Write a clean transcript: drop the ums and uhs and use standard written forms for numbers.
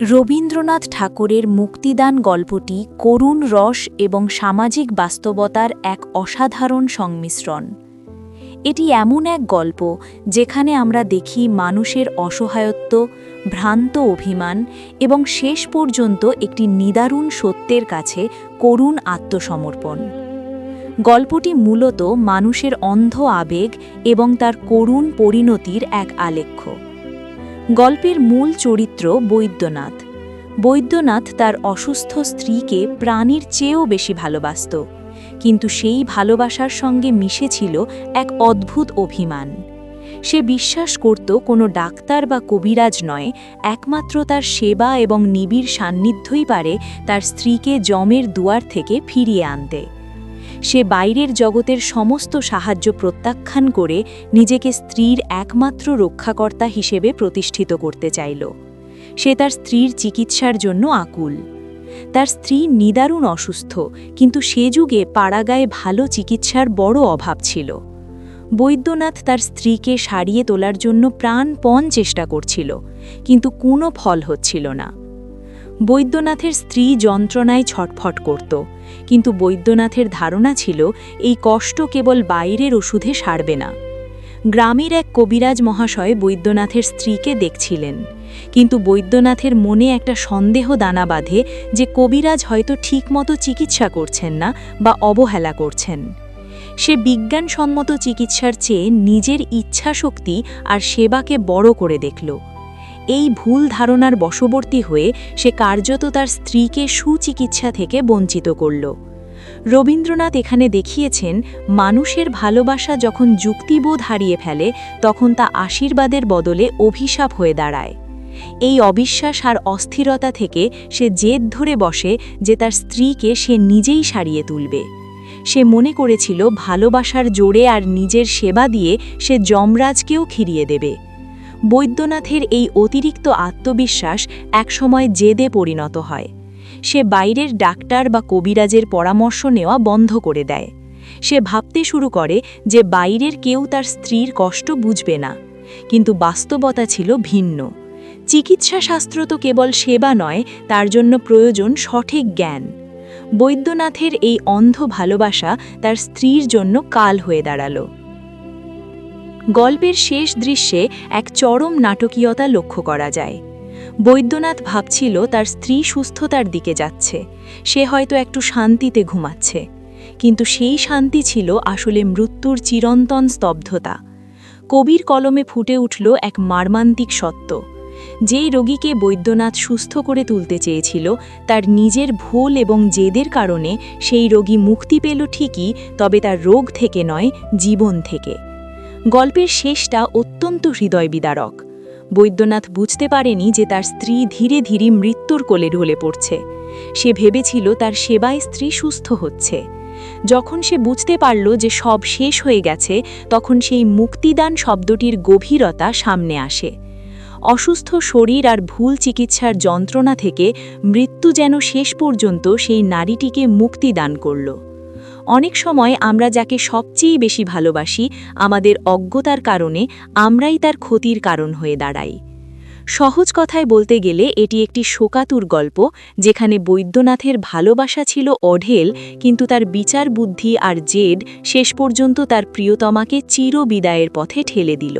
রবীন্দ্রনাথ ঠাকুরের মুক্তিদান গল্পটি করুণ রস এবং সামাজিক বাস্তবতার এক অসাধারণ সংমিশ্রণ। এটি এমন এক গল্প যেখানে আমরা দেখি মানুষের অসহায়ত্ব, ভ্রান্ত অভিমান এবং শেষ পর্যন্ত একটি নিদারুণ সত্যের কাছে করুণ আত্মসমর্পণ। গল্পটি মূলত মানুষের অন্ধ আবেগ এবং তার করুণ পরিণতির এক আলেখ্য। গল্পের মূল চরিত্র বৈদ্যনাথ। বৈদ্যনাথ তার অসুস্থ স্ত্রীকে প্রাণীর চেয়েও বেশি ভালোবাসত, কিন্তু সেই ভালোবাসার সঙ্গে মিশেছিল এক অদ্ভুত অভিমান। সে বিশ্বাস করত কোনো ডাক্তার বা কবিরাজ নয়, একমাত্র তার সেবা এবং নিবিড় সান্নিধ্যই পারে তার স্ত্রীকে যমের দুয়ার থেকে ফিরিয়ে আনতে। সে বাইরের জগতের সমস্ত সাহায্য প্রত্যাখ্যান করে নিজেকে স্ত্রীর একমাত্র রক্ষাকর্তা হিসেবে প্রতিষ্ঠিত করতে চাইল। সে তার স্ত্রীর চিকিৎসার জন্য আকুল। তার স্ত্রী নিদারুণ অসুস্থ, কিন্তু সে যুগে পাড়াগায়ে ভালো চিকিৎসার বড় অভাব ছিল। বৈদ্যনাথ তার স্ত্রীকে সারিয়ে তোলার জন্য প্রাণপণ চেষ্টা করছিল, কিন্তু কোনো ফল হচ্ছিল না। বৈদ্যনাথের স্ত্রী যন্ত্রণায় ছটফট করত, কিন্তু বৈদ্যনাথের ধারণা ছিল এই কষ্ট কেবল বাইরের ওষুধে সারবে না। গ্রামের এক কবিরাজ মহাশয় বৈদ্যনাথের স্ত্রীকে দেখছিলেন, কিন্তু বৈদ্যনাথের মনে একটা সন্দেহ দানা বাঁধে যে কবিরাজ হয়তো ঠিকমতো চিকিৎসা করছেন না বা অবহেলা করছেন। সে বিজ্ঞানসম্মত চিকিৎসার চেয়ে নিজের ইচ্ছাশক্তি আর সেবাকে বড় করে দেখল। এই ভুল ধারণার বশবর্তী হয়ে সে কার্যত তার স্ত্রীকে সুচিকিৎসা থেকে বঞ্চিত করল। রবীন্দ্রনাথ এখানে দেখিয়েছেন, মানুষের ভালোবাসা যখন যুক্তিবোধ হারিয়ে ফেলে তখন তা আশীর্বাদের বদলে অভিশাপ হয়ে দাঁড়ায়। এই অবিশ্বাস আর অস্থিরতা থেকে সে জেদ ধরে বসে যে তার স্ত্রীকে সে নিজেই সারিয়ে তুলবে। সে মনে করেছিল ভালোবাসার জোরে আর নিজের সেবা দিয়ে সে যমরাজকেও খিরিয়ে দেবে। বৈদ্যনাথের এই অতিরিক্ত আত্মবিশ্বাস একসময় জেদে পরিণত হয়। সে বাইরের ডাক্তার বা কবিরাজের পরামর্শ নেওয়া বন্ধ করে দেয়। সে ভাবতে শুরু করে যে বাইরের কেউ তার স্ত্রীর কষ্ট বুঝবে না, কিন্তু বাস্তবতা ছিল ভিন্ন। চিকিৎসাশাস্ত্র তো কেবল সেবা নয়, তার জন্য প্রয়োজন সঠিক জ্ঞান। বৈদ্যনাথের এই অন্ধ ভালোবাসা তার স্ত্রীর জন্য কাল হয়ে দাঁড়ালো। গল্পের শেষ দৃশ্যে এক চরম নাটকীয়তা লক্ষ্য করা যায়। বৈদ্যনাথ ভাবছিল তার স্ত্রী সুস্থতার দিকে যাচ্ছে, সে হয়তো একটু শান্তিতে ঘুমাচ্ছে, কিন্তু সেই শান্তি ছিল আসলে মৃত্যুর চিরন্তন স্তব্ধতা। কবির কলমে ফুটে উঠল এক মর্মান্তিক সত্য। যেই রোগীকে বৈদ্যনাথ সুস্থ করে তুলতে চেয়েছিল, তার নিজের ভুল এবং জেদের কারণে সেই রোগী মুক্তি পেল ঠিকই, তবে তার রোগ থেকে নয়, জীবন থেকে। গল্পের শেষটা অত্যন্ত হৃদয়বিদারক। বৈদ্যনাথ বুঝতে পারেনি যে তার স্ত্রী ধীরে ধীরে মৃত্যুর কোলে ঢলে পড়ছে। সে ভেবেছিল তার সেবায় স্ত্রী সুস্থ হচ্ছে। যখন সে বুঝতে পারল যে সব শেষ হয়ে গেছে, তখন সেই মুক্তিদান শব্দটির গভীরতা সামনে আসে। অসুস্থ শরীর আর ভুল চিকিৎসার যন্ত্রণা থেকে মৃত্যু যেন শেষ পর্যন্ত সেই নারীটিকে মুক্তি দান করল। অনেক সময় আমরা যাকে সবচেয়ে বেশি ভালোবাসি, আমাদের অজ্ঞতার কারণে আমরাই তার ক্ষতির কারণ হয়ে দাঁড়াই। সহজ কথায় বলতে গেলে এটি একটি শোকাতুর গল্প, যেখানে বৈদ্যনাথের ভালোবাসা ছিল অঢেল, কিন্তু তার বিচার বুদ্ধি আর জেদ শেষ পর্যন্ত তার প্রিয়তমাকে চিরবিদায়ের পথে ঠেলে দিল।